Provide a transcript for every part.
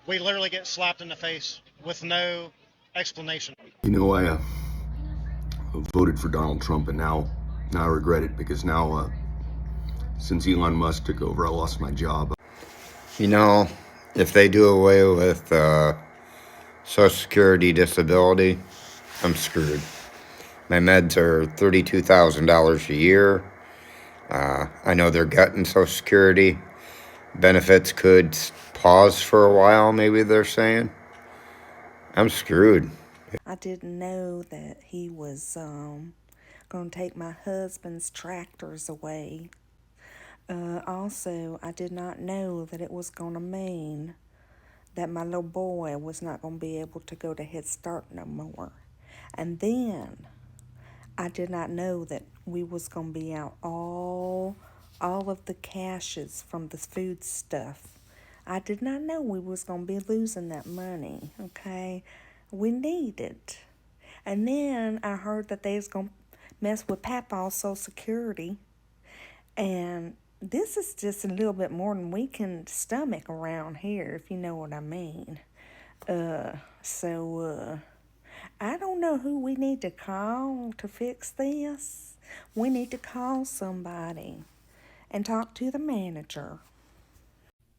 We literally get slapped in the face with no explanation. You know, I voted for Donald Trump, and now I regret it, because now, since Elon Musk took over, I lost my job. You know, if they do away with Social Security disability, I'm screwed. My meds are $32,000 a year. I know they're cutting Social Security. Benefits could pause for a while, maybe they're saying. I'm screwed. I didn't know that he was going to take my husband's tractors away. Also, I did not know that it was going to mean that my little boy was not going to be able to go to Head Start no more. And then I did not know that we was going to be out all of the cashes from the food stuff. I did not know we was going to be losing that money, okay? We need it. And then I heard that they was going to mess with Papa's Social Security. And this is just a little bit more than we can stomach around here, if you know what I mean. So I don't know who we need to call to fix this. We need to call somebody and talk to the manager.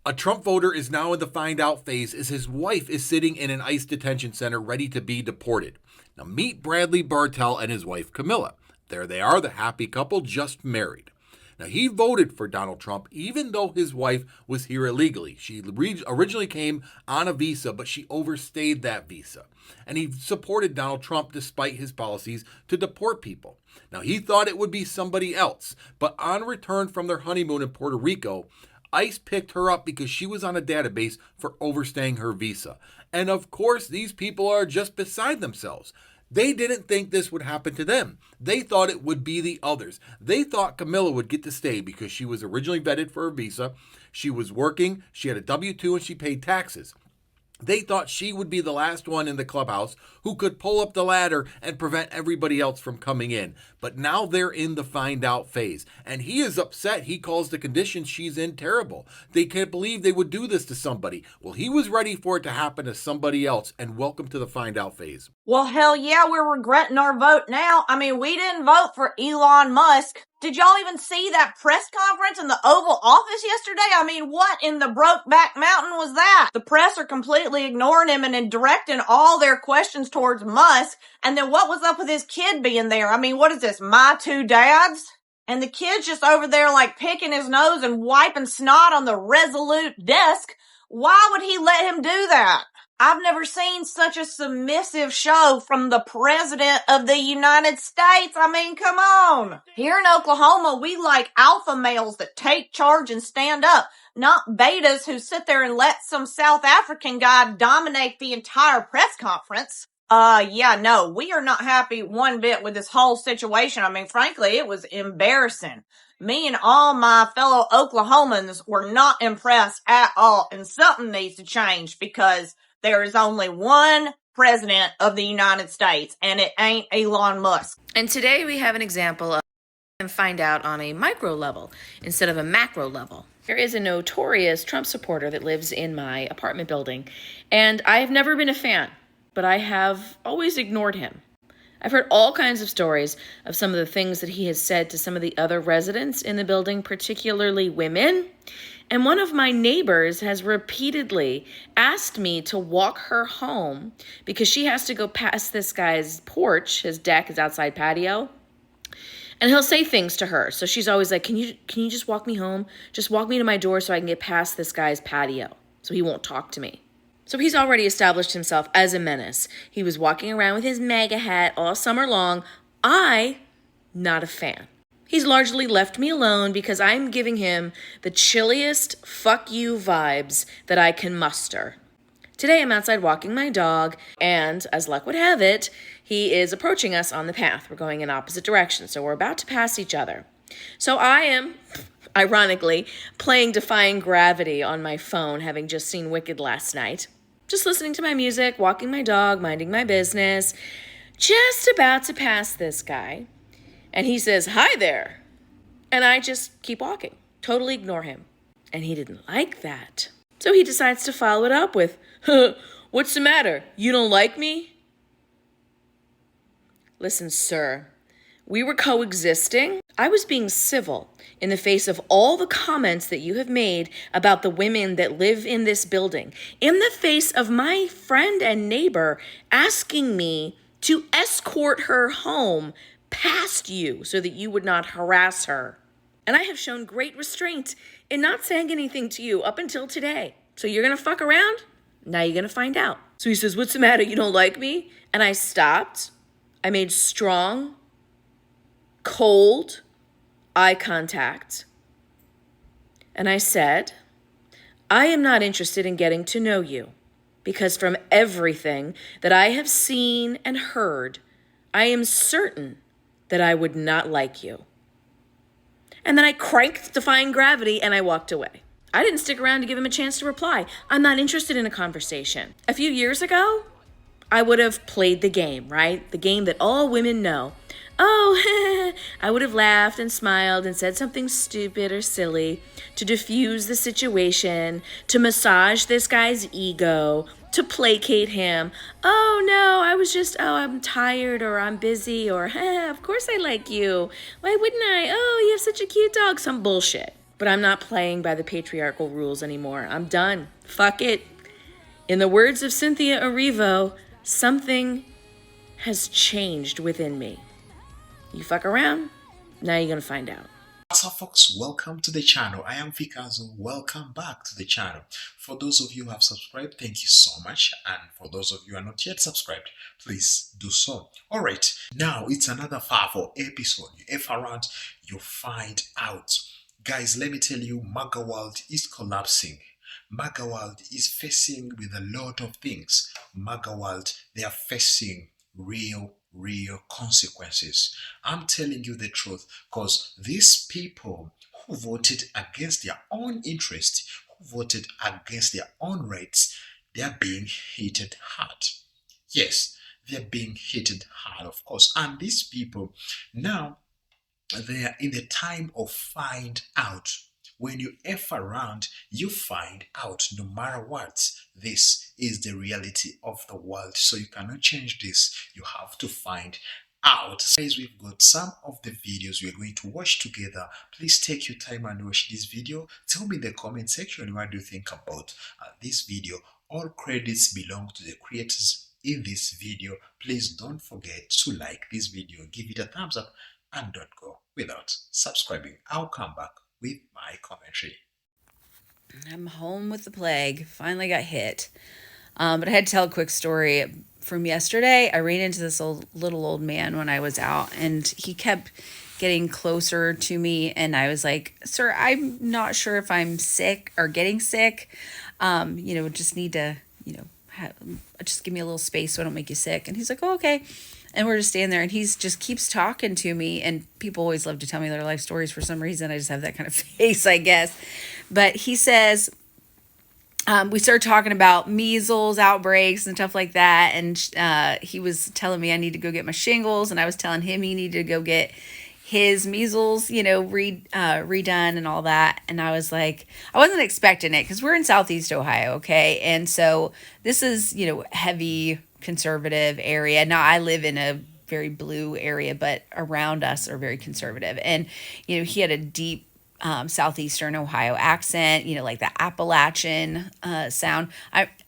A Trump voter is now in the find out phase as his wife is sitting in an ICE detention center ready to be deported. Now meet Bradley Bartell and his wife Camilla. There they are, the happy couple just married. Now, he voted for Donald Trump even though his wife was here illegally. She originally came on a visa, but she overstayed that visa. And he supported Donald Trump despite his policies to deport people. Now, he thought it would be somebody else, but on return from their honeymoon in Puerto Rico, ICE picked her up because she was on a database for overstaying her visa. And of course, these people are just beside themselves. They didn't think this would happen to them. They thought it would be the others. They thought Camilla would get to stay because she was originally vetted for a visa. She was working, she had a W-2, and she paid taxes. They thought she would be the last one in the clubhouse who could pull up the ladder and prevent everybody else from coming in. But now they're in the find out phase. And he is upset. He calls the conditions she's in terrible. They can't believe they would do this to somebody. Well, he was ready for it to happen to somebody else. And welcome to the find out phase. Well, hell yeah, we're regretting our vote now. I mean, we didn't vote for Elon Musk. Did y'all even see that press conference in the Oval Office yesterday? I mean, what in the Brokeback Mountain was that? The press are completely ignoring him and directing all their questions towards Musk. And then what was up with his kid being there? I mean, what is this, my two dads? And the kid's just over there like picking his nose and wiping snot on the Resolute desk. Why would he let him do that? I've never seen such a submissive show from the President of the United States. I mean, come on. Here in Oklahoma, we like alpha males that take charge and stand up, not betas who sit there and let some South African guy dominate the entire press conference. Yeah, no, we are not happy one bit with this whole situation. I mean, frankly, it was embarrassing. Me and all my fellow Oklahomans were not impressed at all, and something needs to change because there is only one president of the United States, and it ain't Elon Musk. And today we have an example of and find out on a micro level instead of a macro level. There is a notorious Trump supporter that lives in my apartment building, and I have never been a fan, but I have always ignored him. I've heard all kinds of stories of some of the things that he has said to some of the other residents in the building, particularly women. And one of my neighbors has repeatedly asked me to walk her home because she has to go past this guy's porch. His deck is outside patio. And he'll say things to her. So she's always like, can you just walk me home? Just walk me to my door so I can get past this guy's patio so he won't talk to me. So he's already established himself as a menace. He was walking around with his MAGA hat all summer long. Not a fan. He's largely left me alone because I'm giving him the chilliest fuck you vibes that I can muster. Today I'm outside walking my dog, and as luck would have it, he is approaching us on the path. We're going in opposite directions, so we're about to pass each other. So I am, ironically, playing Defying Gravity on my phone, having just seen Wicked last night. Just listening to my music, walking my dog, minding my business, just about to pass this guy. And he says, "Hi there." And I just keep walking, totally ignore him. And he didn't like that. So he decides to follow it up with, "What's the matter? You don't like me?" Listen, sir, we were coexisting. I was being civil in the face of all the comments that you have made about the women that live in this building, in the face of my friend and neighbor asking me to escort her home past you so that you would not harass her. And I have shown great restraint in not saying anything to you up until today. So you're gonna fuck around? Now you're gonna find out. So he says, "What's the matter? You don't like me?" And I stopped. I made strong, cold eye contact. And I said, "I am not interested in getting to know you because from everything that I have seen and heard, I am certain that I would not like you." And then I cranked Defying Gravity and I walked away. I didn't stick around to give him a chance to reply. I'm not interested in a conversation. A few years ago, I would have played the game, right? The game that all women know. Oh, I would have laughed and smiled and said something stupid or silly to diffuse the situation, to massage this guy's ego, to placate him. "Oh no, I'm tired or I'm busy or of course I like you. Why wouldn't I? Oh, you have such a cute dog." Some bullshit. But I'm not playing by the patriarchal rules anymore. I'm done. Fuck it. In the words of Cynthia Erivo, something has changed within me. You fuck around, now you're gonna find out. What's up, folks? Welcome to the channel. I am Fikazo. Welcome back to the channel. For those of you who have subscribed, thank you so much. And for those of you who are not yet subscribed, please do so. All right, now it's another FAFO episode. You F around, you find out. Guys, let me tell you, MAGA world is collapsing. MAGA world is facing with a lot of things. MAGA world, they are facing real consequences. I'm telling you the truth, because these people who voted against their own interest, who voted against their own rights, they are being hit hard. Yes, they're being hit hard, of course. And these people now, they are in the time of find out. When you F around, you find out no matter what. This is the reality of the world. So you cannot change this. You have to find out. Guys, we've got some of the videos we're going to watch together. Please take your time and watch this video. Tell me in the comment section what do you think about this video. All credits belong to the creators in this video. Please don't forget to like this video, give it a thumbs up, and don't go without subscribing. I'll come back with my commentary. I'm home with the plague. Finally got hit. But I had to tell a quick story from yesterday. I ran into this little old man when I was out, and he kept getting closer to me. And I was like, "Sir, I'm not sure if I'm sick or getting sick. Just need to, just give me a little space so I don't make you sick." And he's like, "Oh, okay." And we're just standing there, and he's just keeps talking to me. And people always love to tell me their life stories for some reason. I just have that kind of face, I guess. But he says, we started talking about measles outbreaks and stuff like that. And he was telling me I need to go get my shingles. And I was telling him he needed to go get his measles, redone and all that. And I was like, I wasn't expecting it because we're in Southeast Ohio, okay? And so this is, heavy conservative area. Now I live in a very blue area, but around us are very conservative. And, he had a deep Southeastern Ohio accent, like the Appalachian sound.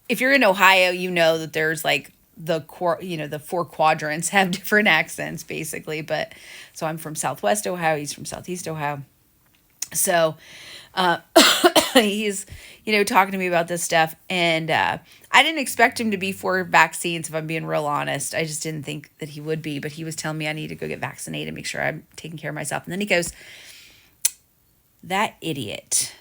If you're in Ohio, you know that there's like the 4 quadrants have different accents basically. But so I'm from Southwest Ohio. He's from Southeast Ohio. So he's, talking to me about this stuff. And I didn't expect him to be for vaccines, if I'm being real honest. I just didn't think that he would be. But he was telling me I need to go get vaccinated, make sure I'm taking care of myself. And then he goes, "That idiot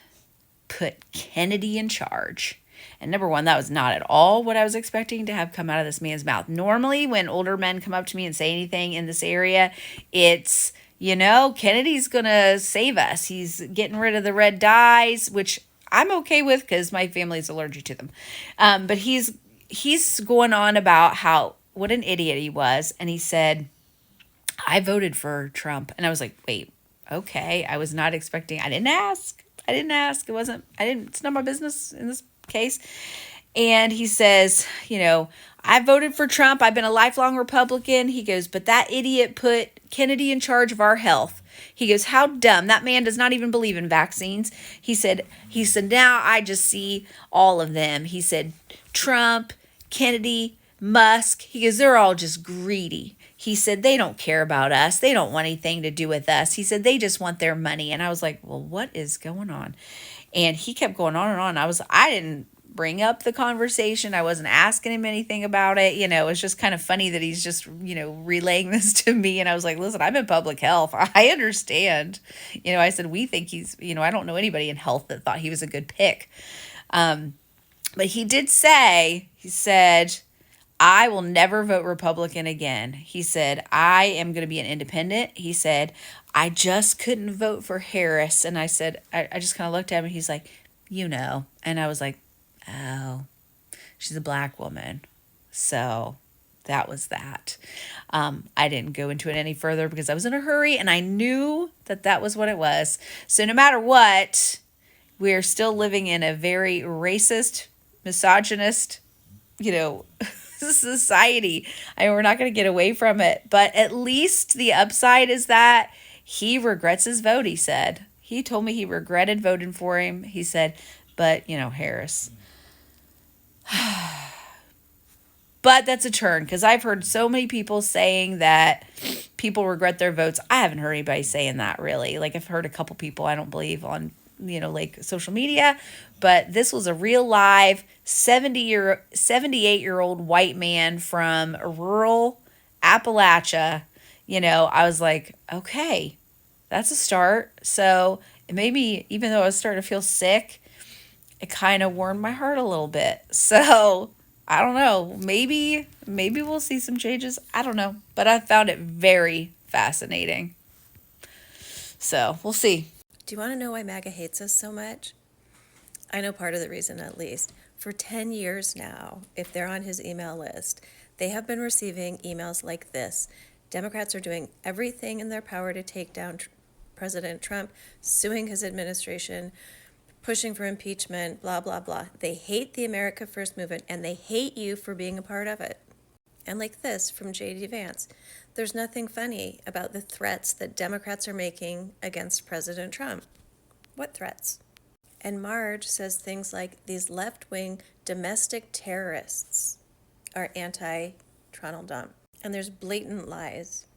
put Kennedy in charge." And number one, that was not at all what I was expecting to have come out of this man's mouth. Normally, when older men come up to me and say anything in this area, it's, Kennedy's going to save us. He's getting rid of the red dyes, which I'm okay with because my family's allergic to them. But he's going on about what an idiot he was. And he said, "I voted for Trump." And I was like, wait, okay. I was not expecting, I didn't ask. It's not my business in this case. And he says, I voted for Trump. I've been a lifelong Republican. He goes, but that idiot put Kennedy in charge of our health. He goes, how dumb. That man does not even believe in vaccines. He said, now I just see all of them. He said, Trump, Kennedy, Musk. He goes, they're all just greedy. He said, they don't care about us. They don't want anything to do with us. He said, they just want their money. And I was like, well, what is going on? And he kept going on and on. I didn't bring up the conversation. I wasn't asking him anything about it. It's just kind of funny that he's just, relaying this to me. And I was like, listen, I'm in public health. I understand. I said, we think he's, I don't know anybody in health that thought he was a good pick. But he did say, he said, I will never vote Republican again. He said, I am going to be an independent. He said, I just couldn't vote for Harris. And I said, I just kind of looked at him and he's like, And I was like, oh, she's a black woman. So that was that. I didn't go into it any further because I was in a hurry and I knew that was what it was. So no matter what, we're still living in a very racist, misogynist, society. We're not going to get away from it. But at least the upside is that he regrets his vote, he said. He told me he regretted voting for him. He said, but, Harris. But that's a turn, because I've heard so many people saying that people regret their votes. I haven't heard anybody saying that, really. Like, I've heard a couple people, I don't believe, on, social media. But this was a real live 78-year-old white man from rural Appalachia. I was like, okay, that's a start. So it made me, even though I was starting to feel sick, it kind of warmed my heart a little bit. So I don't know. Maybe we'll see some changes. I don't know. But I found it very fascinating. So we'll see. Do you want to know why MAGA hates us so much? I know part of the reason, at least. For 10 years now, if they're on his email list, they have been receiving emails like this. Democrats are doing everything in their power to take down President Trump, suing his administration, pushing for impeachment, blah, blah, blah. They hate the America First movement, and they hate you for being a part of it. And like this from J.D. Vance, there's nothing funny about the threats that Democrats are making against President Trump. What threats? And Marge says things like, these left-wing domestic terrorists are anti-Donald Trump. And there's blatant lies.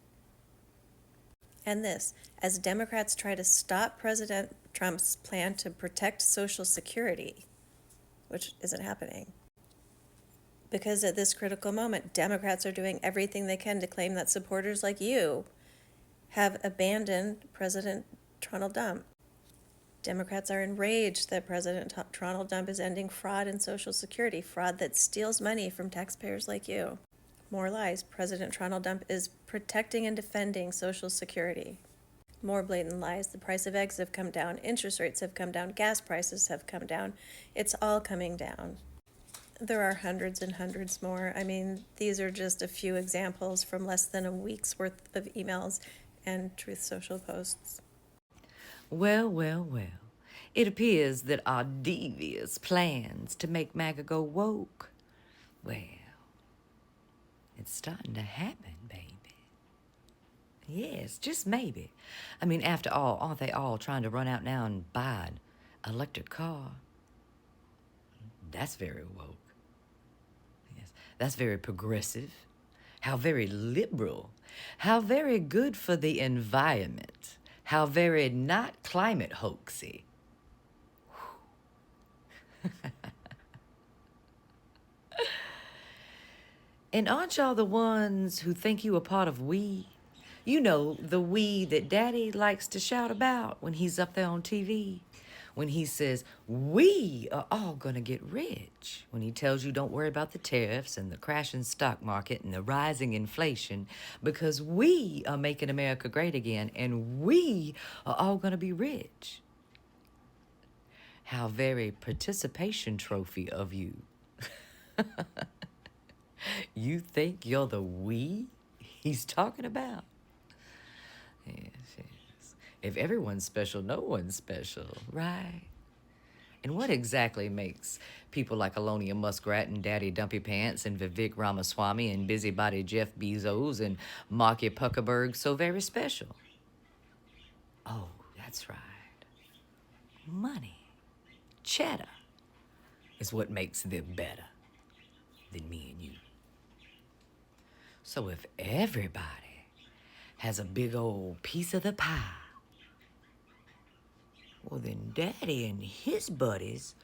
And this, as Democrats try to stop President Trump's plan to protect Social Security, which isn't happening. Because at this critical moment, Democrats are doing everything they can to claim that supporters like you have abandoned President Donald Trump. Democrats are enraged that President Donald Trump is ending fraud in Social Security, fraud that steals money from taxpayers like you. More lies. President Donald Trump is protecting and defending Social Security. More blatant lies. The price of eggs have come down. Interest rates have come down. Gas prices have come down. It's all coming down. There are hundreds and hundreds more. I mean, these are just a few examples from less than a week's worth of emails and Truth Social posts. Well, well, well. It appears that our devious plans to make MAGA go woke, well, it's starting to happen, baby. Yes, just maybe. I mean, after all, aren't they all trying to run out now and buy an electric car? That's very woke. Yes, that's very progressive. How very liberal. How very good for the environment. How very not climate hoaxy. And aren't y'all the ones who think you a part of we? You know, the we that Daddy likes to shout about when he's up there on TV. When he says, we are all gonna get rich. When he tells you don't worry about the tariffs and the crashing stock market and the rising inflation, because we are making America great again and we are all gonna be rich. How very participation trophy of you. You think you're the we he's talking about? Yes, yes. If everyone's special, no one's special, right? And what exactly makes people like Alonia Muskrat and Daddy Dumpy Pants and Vivek Ramaswamy and busybody Jeff Bezos and Marky Puckerberg so very special? Oh, that's right. Money, cheddar, is what makes them better than me and you. So if everybody has a big old piece of the pie, well, then Daddy and his buddies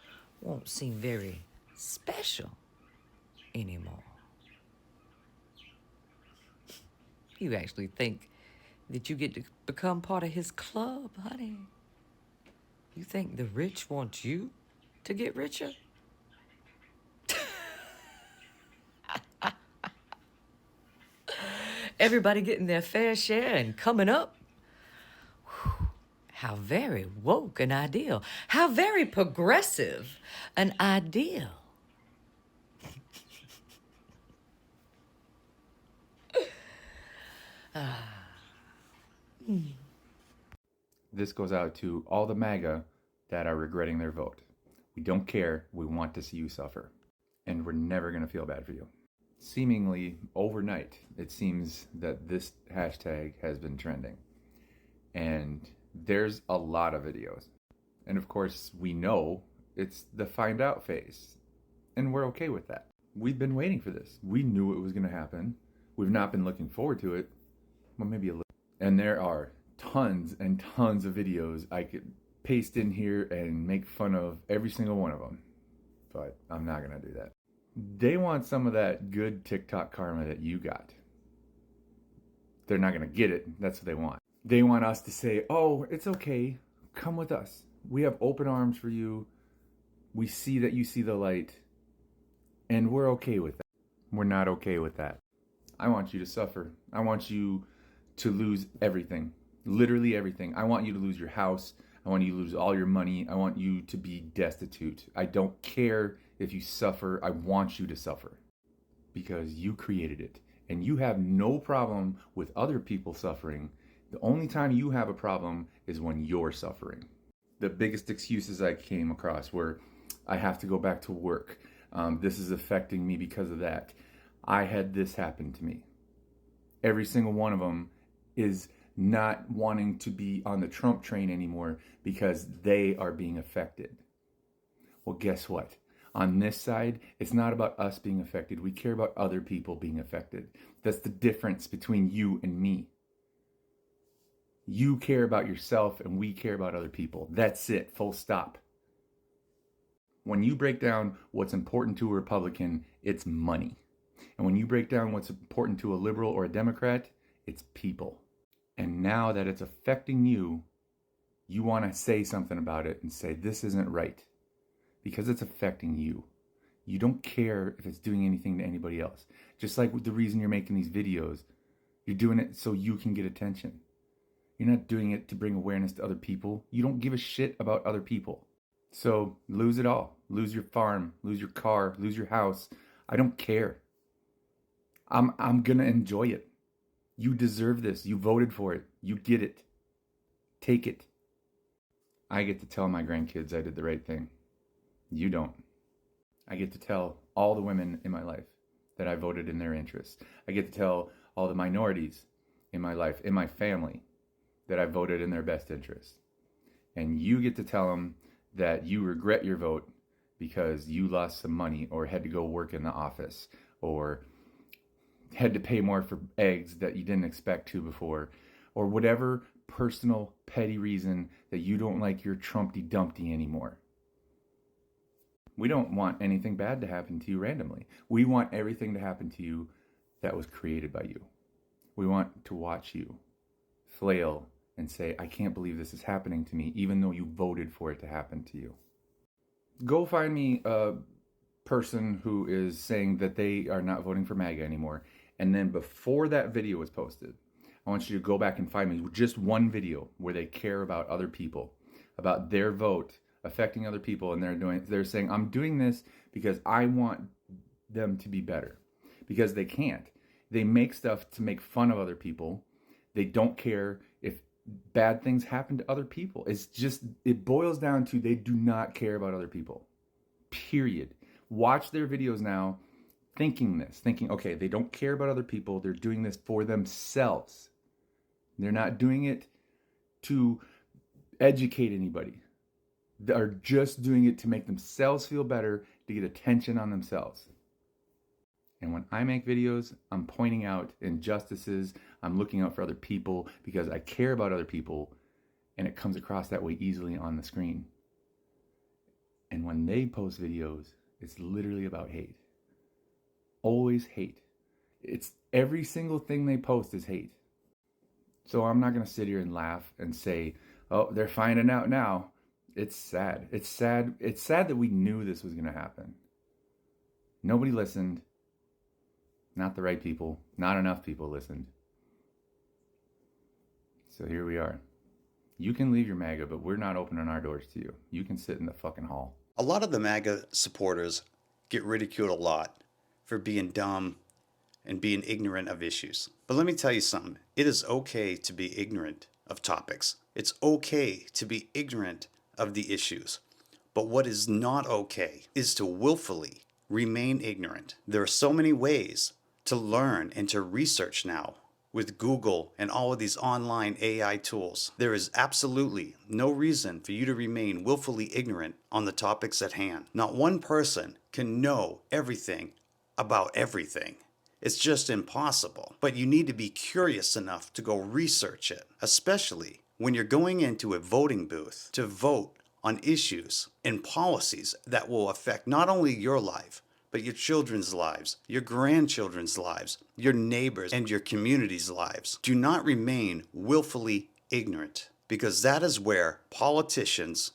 won't seem very special anymore. You actually think that you get to become part of his club, honey? You think the rich want you to get richer? Everybody getting their fair share and coming up? Whew, how very woke an ideal. How very progressive an ideal. This goes out to all the MAGA that are regretting their vote. We don't care. We want to see you suffer. And we're never going to feel bad for you. Seemingly overnight, it seems that this hashtag has been trending. And there's a lot of videos. And of course, we know it's the find out phase. And we're okay with that. We've been waiting for this. We knew it was going to happen. We've not been looking forward to it. Well, maybe a little. And there are tons and tons of videos I could paste in here and make fun of every single one of them. But I'm not going to do that. They want some of that good TikTok karma that you got. They're not going to get it. That's what they want. They want us to say, oh, it's okay. Come with us. We have open arms for you. We see that you see the light. And we're okay with that. We're not okay with that. I want you to suffer. I want you to lose everything. Literally everything. I want you to lose your house. I want you to lose all your money. I want you to be destitute. I don't care if you suffer. I want you to suffer because you created it. And you have no problem with other people suffering. The only time you have a problem is when you're suffering. The biggest excuses I came across were, I have to go back to work. This is affecting me because of that. I had this happen to me. Every single one of them is not wanting to be on the Trump train anymore because they are being affected. Well, guess what? On this side, it's not about us being affected. We care about other people being affected. That's the difference between you and me. You care about yourself and we care about other people. That's it, full stop. When you break down what's important to a Republican, it's money. And when you break down what's important to a liberal or a Democrat, it's people. And now that it's affecting you, you want to say something about it and say, this isn't right. Because it's affecting you. You don't care if it's doing anything to anybody else. Just like with the reason you're making these videos, you're doing it so you can get attention. You're not doing it to bring awareness to other people. You don't give a shit about other people. So lose it all. Lose your farm, lose your car, lose your house. I don't care. I'm gonna enjoy it. You deserve this. You voted for it. You get it. Take it. I get to tell my grandkids I did the right thing. You don't. I get to tell all the women in my life that I voted in their interests. I get to tell all the minorities in my life, in my family, that I voted in their best interests. And you get to tell them that you regret your vote because you lost some money or had to go work in the office or had to pay more for eggs that you didn't expect to before, or whatever personal petty reason that you don't like your Trumpty Dumpty anymore. We don't want anything bad to happen to you randomly. We want everything to happen to you that was created by you. We want to watch you flail and say, I can't believe this is happening to me, even though you voted for it to happen to you. Go find me a person who is saying that they are not voting for MAGA anymore. And then before that video was posted, I want you to go back and find me just one video where they care about other people, about their vote affecting other people, and they're saying, I'm doing this because I want them to be better. Because they can't. They make stuff to make fun of other people. They don't care if bad things happen to other people. It boils down to they do not care about other people. Period. Watch their videos now thinking, okay, they don't care about other people. They're doing this for themselves. They're not doing it to educate anybody. They're just doing it to make themselves feel better, to get attention on themselves. And when I make videos, I'm pointing out injustices. I'm looking out for other people because I care about other people, and it comes across that way easily on the screen. And when they post videos, it's literally about hate. Always hate. It's every single thing they post is hate. So I'm not going to sit here and laugh and say, oh, they're finding out now. It's sad. It's sad. It's sad that we knew this was going to happen. Nobody listened. Not the right people. Not enough people listened. So here we are. You can leave your MAGA, but we're not opening our doors to you. You can sit in the fucking hall. A lot of the MAGA supporters get ridiculed a lot for being dumb and being ignorant of issues. But let me tell you something. It is okay to be ignorant of topics. It's okay to be ignorant of the issues. But what is not okay is to willfully remain ignorant. There are so many ways to learn and to research now with Google and all of these online AI tools. There is absolutely no reason for you to remain willfully ignorant on the topics at hand. Not one person can know everything about everything. It's just impossible. But you need to be curious enough to go research it, especially when you're going into a voting booth to vote on issues and policies that will affect not only your life, but your children's lives, your grandchildren's lives, your neighbors, and your community's lives. Do not remain willfully ignorant, because that is where politicians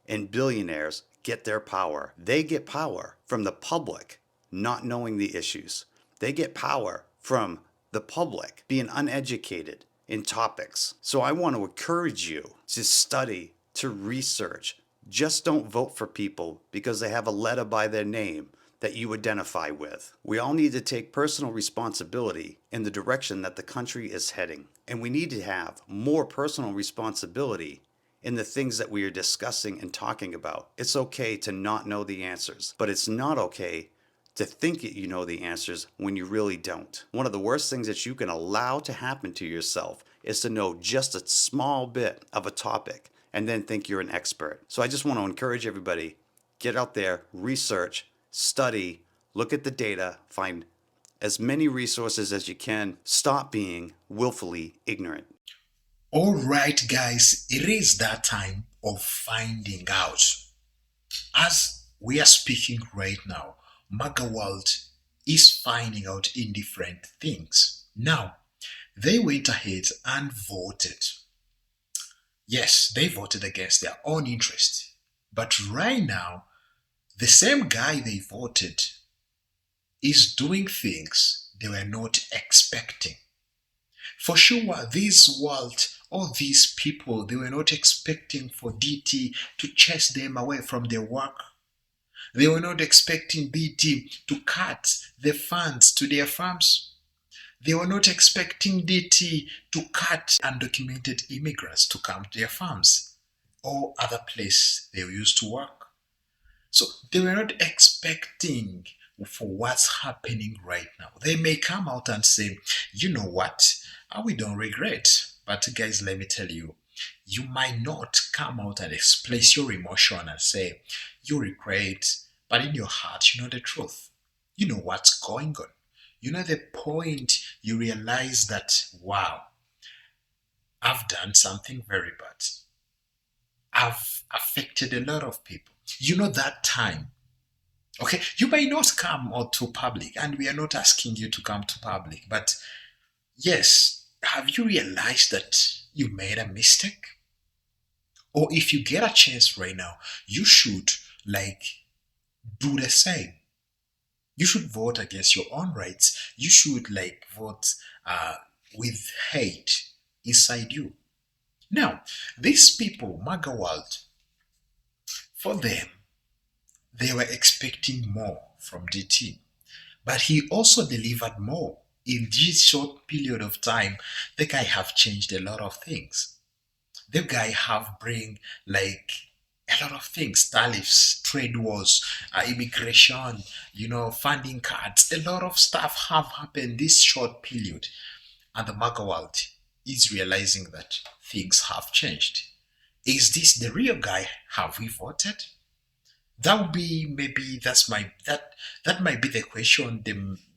and billionaires get their power. They get power from the public not knowing the issues. They get power from the public being uneducated in topics. So I want to encourage you to study, to research. Just don't vote for people because they have a letter by their name that you identify with. We all need to take personal responsibility in the direction that the country is heading. And we need to have more personal responsibility in the things that we are discussing and talking about. It's okay to not know the answers, but it's not okay to think that you know the answers when you really don't. One of the worst things that you can allow to happen to yourself is to know just a small bit of a topic and then think you're an expert. So I just want to encourage everybody, get out there, research, study, look at the data, find as many resources as you can. Stop being willfully ignorant. All right, guys, it is that time of finding out. As we are speaking right now, MAGA world is finding out in different things. Now, they went ahead and voted. Yes, they voted against their own interest. But right now, the same guy they voted is doing things they were not expecting. For sure, this world, all these people, they were not expecting for DT to chase them away from their work. They were not expecting DT to cut the funds to their farms. They were not expecting DT to cut undocumented immigrants to come to their farms or other place they used to work. So they were not expecting for what's happening right now. They may come out and say, you know what, we don't regret. But guys, let me tell you, you might not come out and express your emotion and say you regret, but in your heart, you know the truth. You know what's going on. You know the point you realize that, wow, I've done something very bad. I've affected a lot of people. You know that time. Okay, you may not come out to public, and we are not asking you to come to public, but yes, have you realized that you made a mistake? Or if you get a chance right now, you should do the same. You should vote against your own rights. You should vote with hate inside you. Now, these people, MAGA world, for them, they were expecting more from DT. But he also delivered more. In this short period of time, the guy have changed a lot of things. The guy have bring like a lot of things, tariffs, trade wars, immigration, funding cuts. A lot of stuff have happened this short period. And the MAGA world is realizing that things have changed. Is this the real guy? Have we voted? That would be maybe that might be the question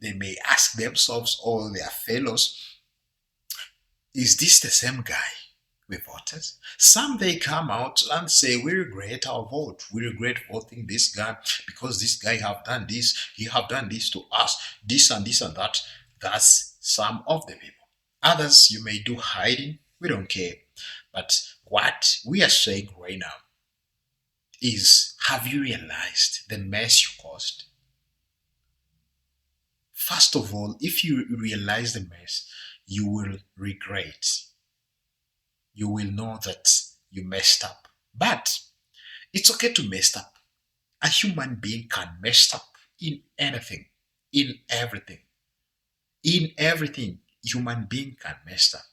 they may ask themselves or their fellows. Is this the same guy we voted? Some they come out and say we regret our vote. We regret voting this guy because this guy have done this, he have done this to us, this and this and that. That's some of the people. Others you may do hiding, we don't care. But what we are saying right now is, have you realized the mess you caused? First of all, if you realize the mess, you will regret. You will know that you messed up. But it's okay to mess up. A human being can mess up in anything, in everything. In everything, human being can mess up.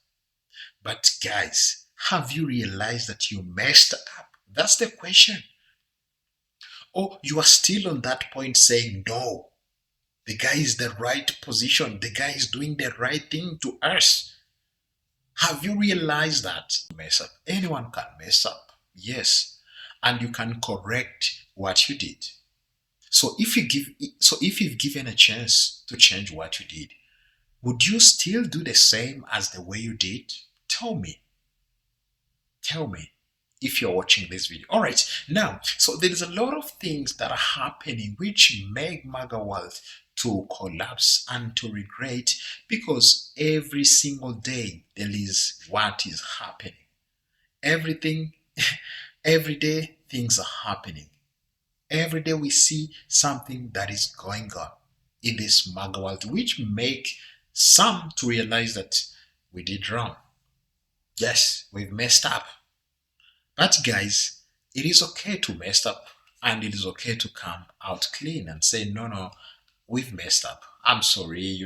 But guys, have you realized that you messed up? That's the question. Or you are still on that point saying, no, the guy is the right position. The guy is doing the right thing to us. Have you realized that? Mess up. Anyone can mess up. Yes. And you can correct what you did. So if you've given a chance to change what you did, would you still do the same as the way you did? Tell me. Tell me if you're watching this video. All right. Now, so there is a lot of things that are happening which make MAGA world to collapse and to regret, because every single day there is what is happening. Every day things are happening. Every day we see something that is going on in this MAGA world, which make some to realize that we did wrong. Yes, we've messed up. But guys, it is okay to mess up, and it is okay to come out clean and say, no, we've messed up. I'm sorry,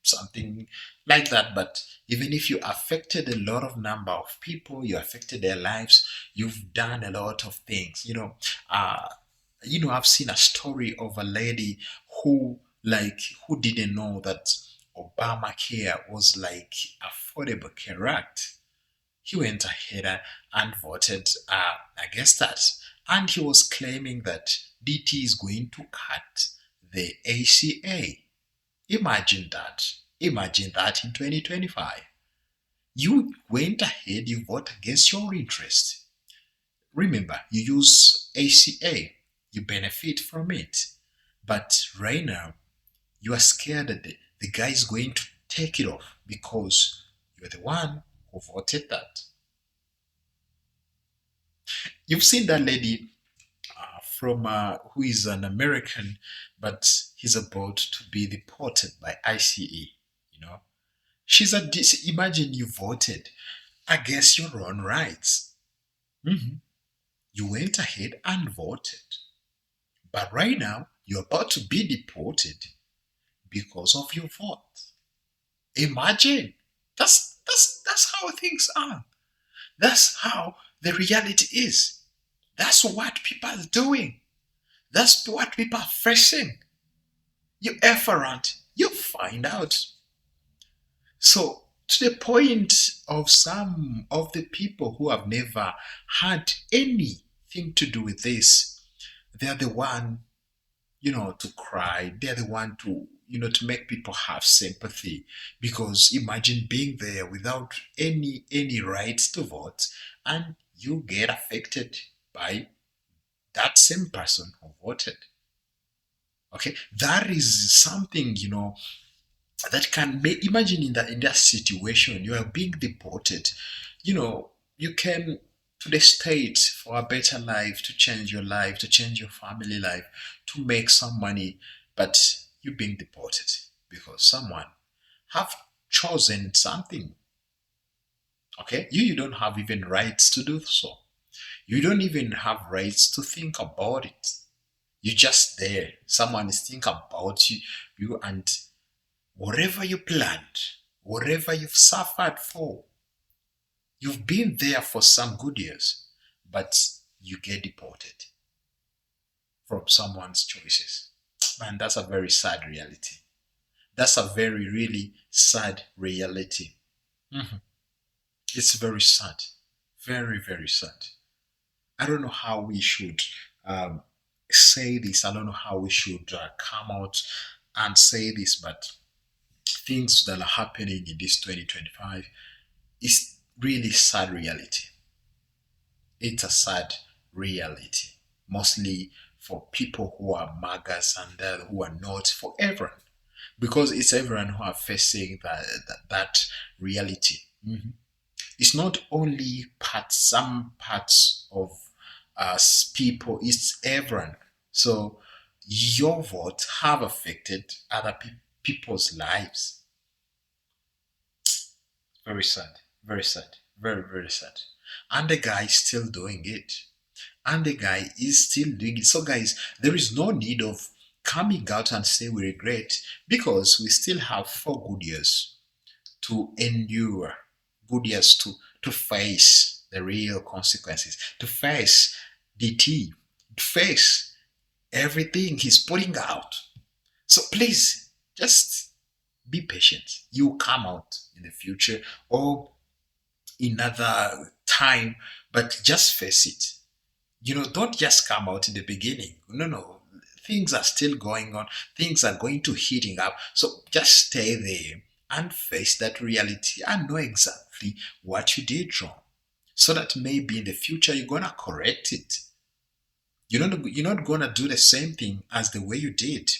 something like that. But even if you affected a lot of number of people, you affected their lives, you've done a lot of things. I've seen a story of a lady who didn't know that Obamacare was like Affordable Care Act. He went ahead and voted against that. And he was claiming that DT is going to cut the ACA. Imagine that. Imagine that in 2025. You went ahead, you vote against your interest. Remember, you use ACA, you benefit from it. But right now, you are scared that the guy is going to take it off because you're the one who voted that. You've seen that lady who is an American, but he's about to be deported by ICE. She's imagine you voted against your own rights. You went ahead and voted, but right now you're about to be deported because of your vote. Imagine. That's how things are. That's how the reality is. That's what people are doing. That's what people are facing. You F around, you find out. So, to the point of some of the people who have never had anything to do with this, they're the one, to cry. They're the one to make people have sympathy, because imagine being there without any rights to vote, and you get affected by that same person who voted. Okay, that is something that can make. Imagine in that situation, you are being deported. You came to the States for a better life, to change your life, to change your family life, to make some money, but you're being deported because someone have chosen something. Okay, you don't have even rights to do so. You don't even have rights to think about it. You're just there. Someone is thinking about you, and whatever you planned, whatever you've suffered for, You've been there for some good years, but you get deported from someone's choices. Man, that's a very sad reality. That's a very, really sad reality. It's very sad. Very, very sad. I don't know how we should say this. I don't know how we should come out and say this, but things that are happening in this 2025 is really sad reality. It's a sad reality, mostly for people who are MAGAs and who are not, for everyone, because it's everyone who are facing that reality. It's not only some parts of us people, it's everyone. So your vote have affected other people's lives. Very sad, very sad, very, very sad. And the guy is still doing it. And the guy is still doing it. So guys, there is no need of coming out and say we regret, because we still have 4 good years to endure, good years to face the real consequences, to face DT, to face everything he's putting out. So please, just be patient. You come out in the future or another time, but just face it. Don't just come out in the beginning. No. Things are still going on. Things are going to heating up. So just stay there and face that reality and know exactly what you did wrong, so that maybe in the future you're gonna correct it. You're not gonna do the same thing as the way you did.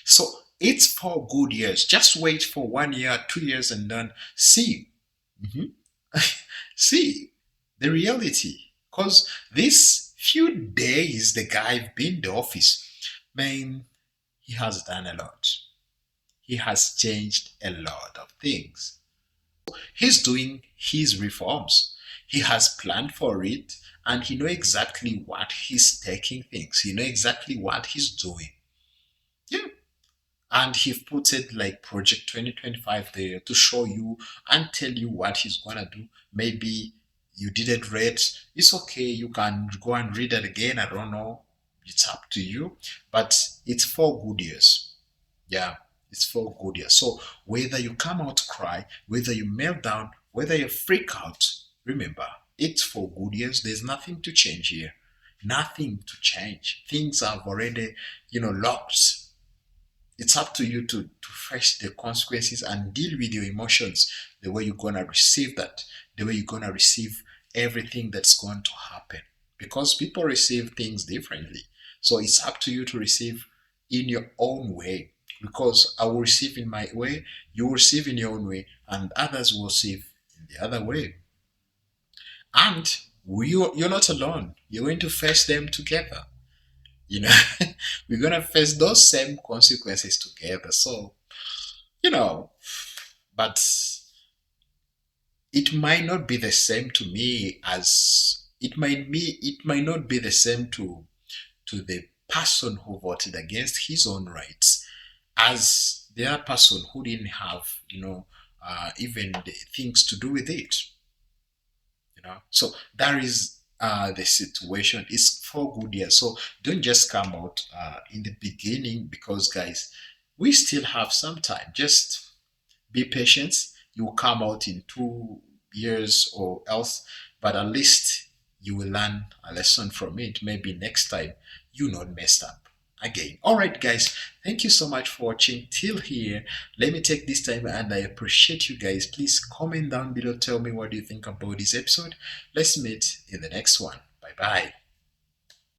So it's 4 good years. Just wait for 1 year, 2 years, and then see. See the reality. Because these few days the guy been in the office, man, he has done a lot. He has changed a lot of things. He's doing his reforms. He has planned for it, and he knows exactly what he's taking things. He knows exactly what he's doing. Yeah. And he put it like Project 2025 there to show you and tell you what he's gonna do. Maybe you didn't read. It's okay. You can go and read it again. I don't know. It's up to you. But it's 4 good years. Yeah. It's 4 good years. So whether you come out to cry, whether you melt down, whether you freak out, remember, it's 4 good years. There's nothing to change here. Nothing to change. Things have already, locked. It's up to you to face the consequences and deal with your emotions, the way you're going to receive that, the way you're going to receive everything that's going to happen. Because people receive things differently. So it's up to you to receive in your own way. Because I will receive in my way, you will receive in your own way, and others will receive in the other way. And you're not alone. You're going to face them together. We're going to face those same consequences together. So, but it might not be the same to me as it might not be the same to the person who voted against his own rights as the other person who didn't have, even the things to do with it. So that is the situation. It's 4 good years. So don't just come out in the beginning, because guys, we still have some time. Just be patient. You will come out in 2 years or else, but at least you will learn a lesson from it. Maybe next time you not messed up again. All right, guys, thank you so much for watching till here. Let me take this time, and I appreciate you guys. Please comment down below, tell me what you think about this episode. Let's meet in the next one. Bye bye.